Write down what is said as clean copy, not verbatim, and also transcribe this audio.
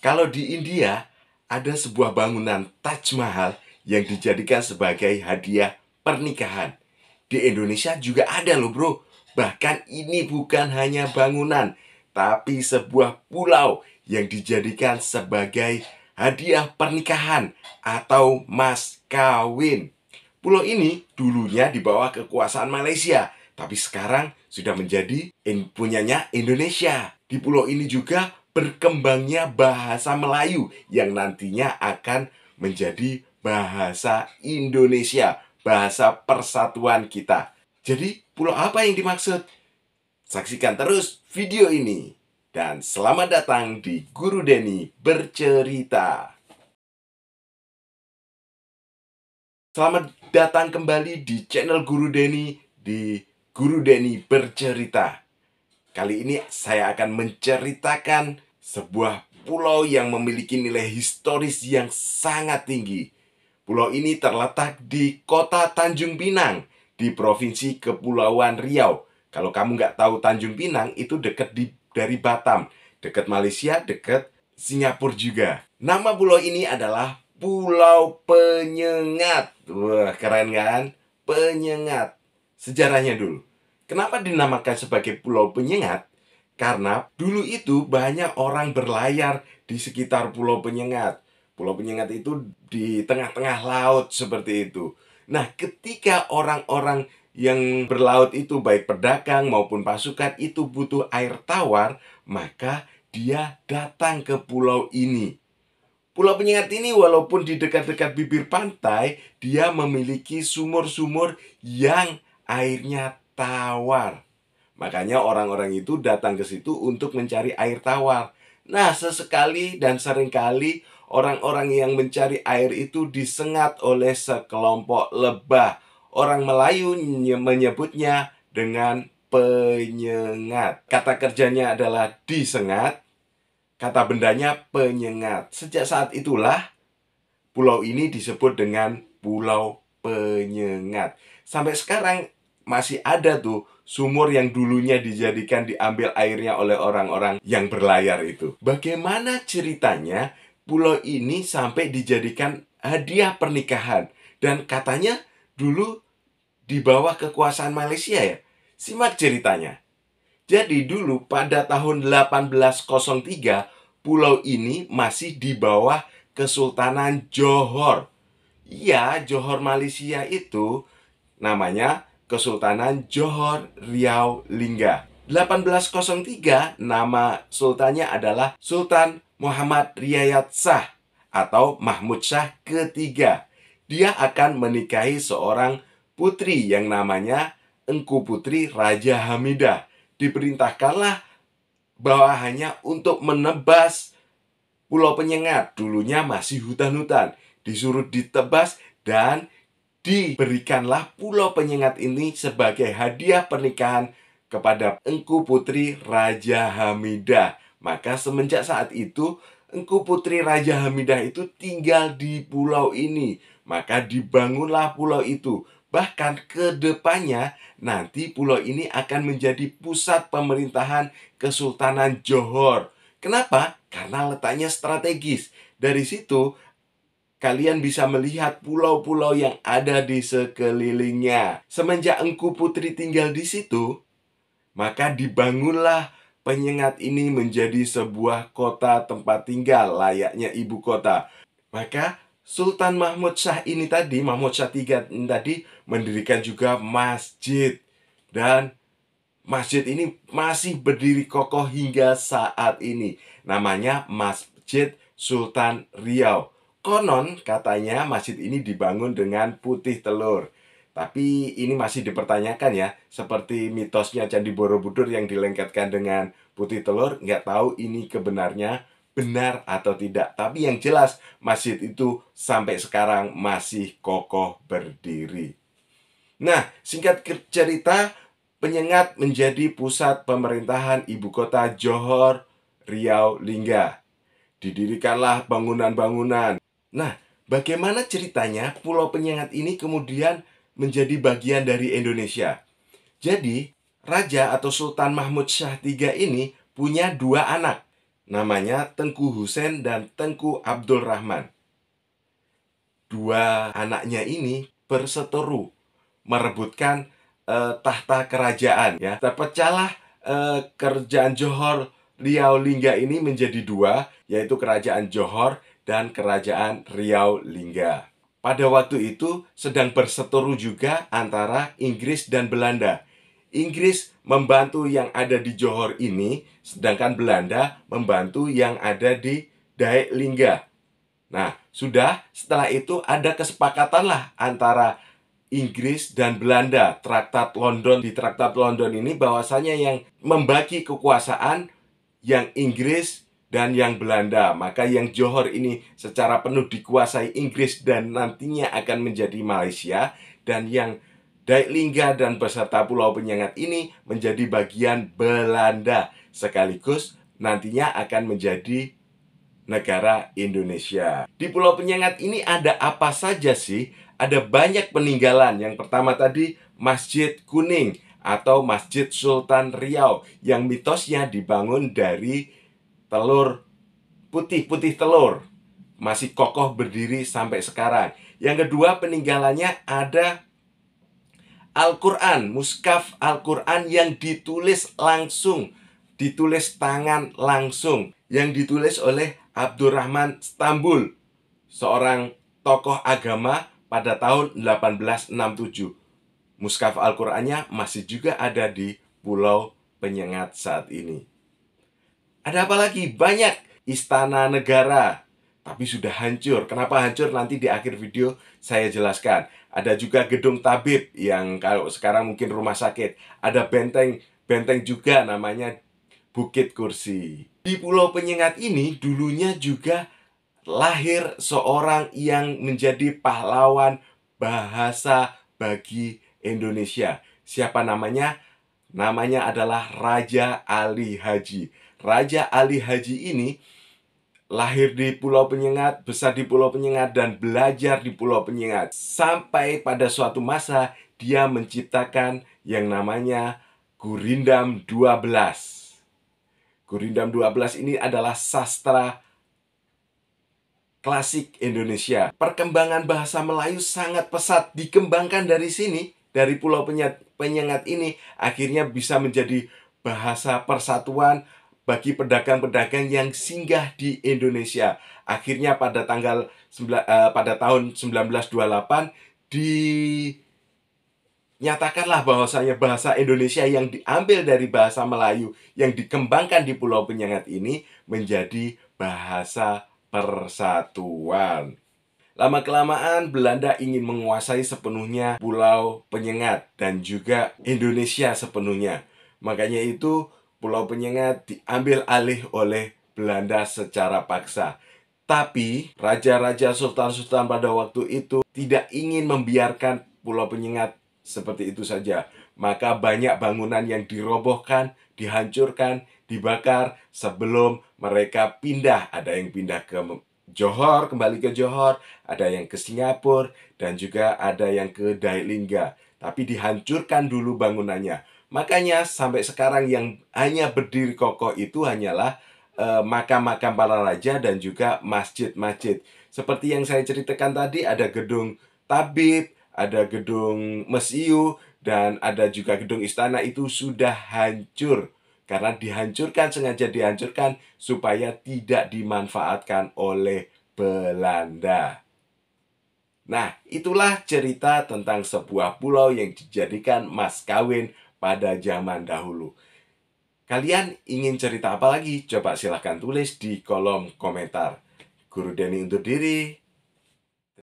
Kalau di India, ada sebuah bangunan Taj Mahal yang dijadikan sebagai hadiah pernikahan. Di Indonesia juga ada loh bro. Bahkan ini bukan hanya bangunan, tapi sebuah pulau yang dijadikan sebagai hadiah pernikahan atau mas kawin. Pulau ini dulunya di bawah kekuasaan Malaysia, tapi sekarang sudah menjadi punyanya Indonesia. Di pulau ini juga berkembangnya bahasa Melayu yang nantinya akan menjadi bahasa Indonesia, bahasa persatuan kita. Jadi, pulau apa yang dimaksud? Saksikan terus video ini. Dan selamat datang di Guru Denny Bercerita. Selamat datang kembali di channel Guru Denny, di Guru Denny Bercerita. Kali ini saya akan menceritakan sebuah pulau yang memiliki nilai historis yang sangat tinggi. Pulau ini terletak di kota Tanjung Pinang, di Provinsi Kepulauan Riau. Kalau kamu nggak tahu Tanjung Pinang, itu dekat dari Batam. Dekat Malaysia, dekat Singapura juga. Nama pulau ini adalah Pulau Penyengat. Wah, keren kan? Penyengat. Sejarahnya dulu. Kenapa dinamakan sebagai Pulau Penyengat? Karena dulu itu banyak orang berlayar di sekitar Pulau Penyengat. Pulau Penyengat itu di tengah-tengah laut seperti itu. Nah, ketika orang-orang yang berlaut itu baik pedagang maupun pasukan itu butuh air tawar, maka dia datang ke pulau ini. Pulau Penyengat ini walaupun di dekat-dekat bibir pantai, dia memiliki sumur-sumur yang airnya tawar. Makanya orang-orang itu datang ke situ untuk mencari air tawar. Nah, sesekali dan seringkali orang-orang yang mencari air itu disengat oleh sekelompok lebah. Orang Melayu menyebutnya dengan penyengat. Kata kerjanya adalah disengat, kata bendanya penyengat. Sejak saat itulah pulau ini disebut dengan Pulau Penyengat. Sampai sekarang masih ada tuh sumur yang dulunya dijadikan diambil airnya oleh orang-orang yang berlayar itu. Bagaimana ceritanya pulau ini sampai dijadikan hadiah pernikahan? Dan katanya dulu di bawah kekuasaan Malaysia ya. Simak ceritanya. Jadi dulu pada tahun 1803 pulau ini masih di bawah Kesultanan Johor. Iya, Johor Malaysia itu namanya Kesultanan Johor Riau Lingga. 1803 nama sultannya adalah Sultan Muhammad Riayat Shah atau Mahmud Shah ketiga. Dia akan menikahi seorang putri yang namanya Engku Putri Raja Hamidah. Diperintahkanlah bawahannya untuk menebas Pulau Penyengat. Dulunya masih hutan-hutan. Disuruh ditebas dan diberikanlah Pulau Penyengat ini sebagai hadiah pernikahan kepada Engku Putri Raja Hamidah. Maka semenjak saat itu Engku Putri Raja Hamidah itu tinggal di pulau ini. Maka dibangunlah pulau itu. Bahkan ke depannya nanti pulau ini akan menjadi pusat pemerintahan Kesultanan Johor. Kenapa? Karena letaknya strategis. Dari situ kalian bisa melihat pulau-pulau yang ada di sekelilingnya. Semenjak Engku Putri tinggal di situ, maka dibangunlah Penyengat ini menjadi sebuah kota tempat tinggal layaknya ibu kota. Maka Sultan Mahmud Shah ini tadi, Mahmud Shah III ini tadi mendirikan juga masjid. Dan masjid ini masih berdiri kokoh hingga saat ini. Namanya Masjid Sultan Riau. Konon katanya masjid ini dibangun dengan putih telur. Tapi ini masih dipertanyakan ya. Seperti mitosnya Candi Borobudur yang dilengketkan dengan putih telur. Nggak tahu ini kebenarnya benar atau tidak. Tapi yang jelas masjid itu sampai sekarang masih kokoh berdiri. Nah, singkat cerita, Penyengat menjadi pusat pemerintahan ibu kota Johor Riau Lingga. Didirikanlah bangunan-bangunan. Nah, bagaimana ceritanya Pulau Penyengat ini kemudian menjadi bagian dari Indonesia? Jadi, Raja atau Sultan Mahmud Shah III ini punya dua anak. namanya Tengku Husein dan Tengku Abdul Rahman. Dua anaknya ini berseteru merebutkan tahta kerajaan, ya. Terpecahlah kerajaan Johor Riau Lingga ini menjadi dua, yaitu kerajaan Johor dan kerajaan Riau Lingga. Pada waktu itu sedang berseteru juga antara Inggris dan Belanda. Inggris membantu yang ada di Johor ini, sedangkan Belanda membantu yang ada di Dayak Lingga. Nah, setelah itu ada kesepakatan lah antara Inggris dan Belanda. Di Traktat London ini bahwasanya yang membagi kekuasaan yang Inggris dan yang Belanda. Maka yang Johor ini secara penuh dikuasai Inggris dan nantinya akan menjadi Malaysia, dan yang Dayak Lingga dan beserta Pulau Penyengat ini menjadi bagian Belanda, sekaligus nantinya akan menjadi negara Indonesia. Di Pulau Penyengat ini ada apa saja sih? Ada banyak peninggalan. Yang pertama tadi Masjid Kuning atau Masjid Sultan Riau yang mitosnya dibangun dari telur putih telur. Masih kokoh berdiri sampai sekarang. Yang kedua peninggalannya ada Al-Quran, mushaf Al-Quran yang ditulis langsung, ditulis tangan langsung, yang ditulis oleh Abdurrahman Stambul, seorang tokoh agama pada tahun 1867. Mushaf Al-Qurannya masih juga ada di Pulau Penyengat saat ini. Ada apa lagi? Banyak istana negara, tapi sudah hancur. Kenapa hancur? Nanti di akhir video saya jelaskan. Ada juga gedung tabib yang kalau sekarang mungkin rumah sakit. Ada benteng juga namanya Bukit Kursi. Di Pulau Penyengat ini dulunya juga lahir seorang yang menjadi pahlawan bahasa bagi Indonesia. Siapa namanya? Namanya adalah Raja Ali Haji. Raja Ali Haji ini lahir di Pulau Penyengat, besar di Pulau Penyengat, dan belajar di Pulau Penyengat. Sampai pada suatu masa dia menciptakan yang namanya Gurindam 12. Gurindam 12 ini adalah sastra klasik Indonesia. Perkembangan bahasa Melayu sangat pesat dikembangkan dari sini, dari Pulau Penyengat ini, akhirnya bisa menjadi bahasa persatuan bagi pedagang-pedagang yang singgah di Indonesia. Akhirnya pada tahun 1928 nyatakanlah bahwasanya bahasa Indonesia yang diambil dari bahasa Melayu yang dikembangkan di Pulau Penyengat ini menjadi bahasa persatuan. Lama-kelamaan Belanda ingin menguasai sepenuhnya Pulau Penyengat dan juga Indonesia sepenuhnya. Makanya itu Pulau Penyengat diambil alih oleh Belanda secara paksa. Tapi raja-raja sultan-sultan pada waktu itu tidak ingin membiarkan Pulau Penyengat seperti itu saja. Maka banyak bangunan yang dirobohkan, dihancurkan, dibakar sebelum mereka pindah. Ada yang pindah ke Johor, kembali ke Johor, ada yang ke Singapura, dan juga ada yang ke Dayak Lingga. Tapi dihancurkan dulu bangunannya. Makanya sampai sekarang yang hanya berdiri kokoh itu hanyalah makam-makam para raja dan juga masjid-masjid. Seperti yang saya ceritakan tadi, ada gedung tabib, ada gedung mesiu, dan ada juga gedung istana. Itu sudah hancur karena sengaja dihancurkan supaya tidak dimanfaatkan oleh Belanda. Nah, itulah cerita tentang sebuah pulau yang dijadikan mas kawin pada zaman dahulu. Kalian ingin cerita apa lagi? Coba silahkan tulis di kolom komentar. Guru Denny undur diri.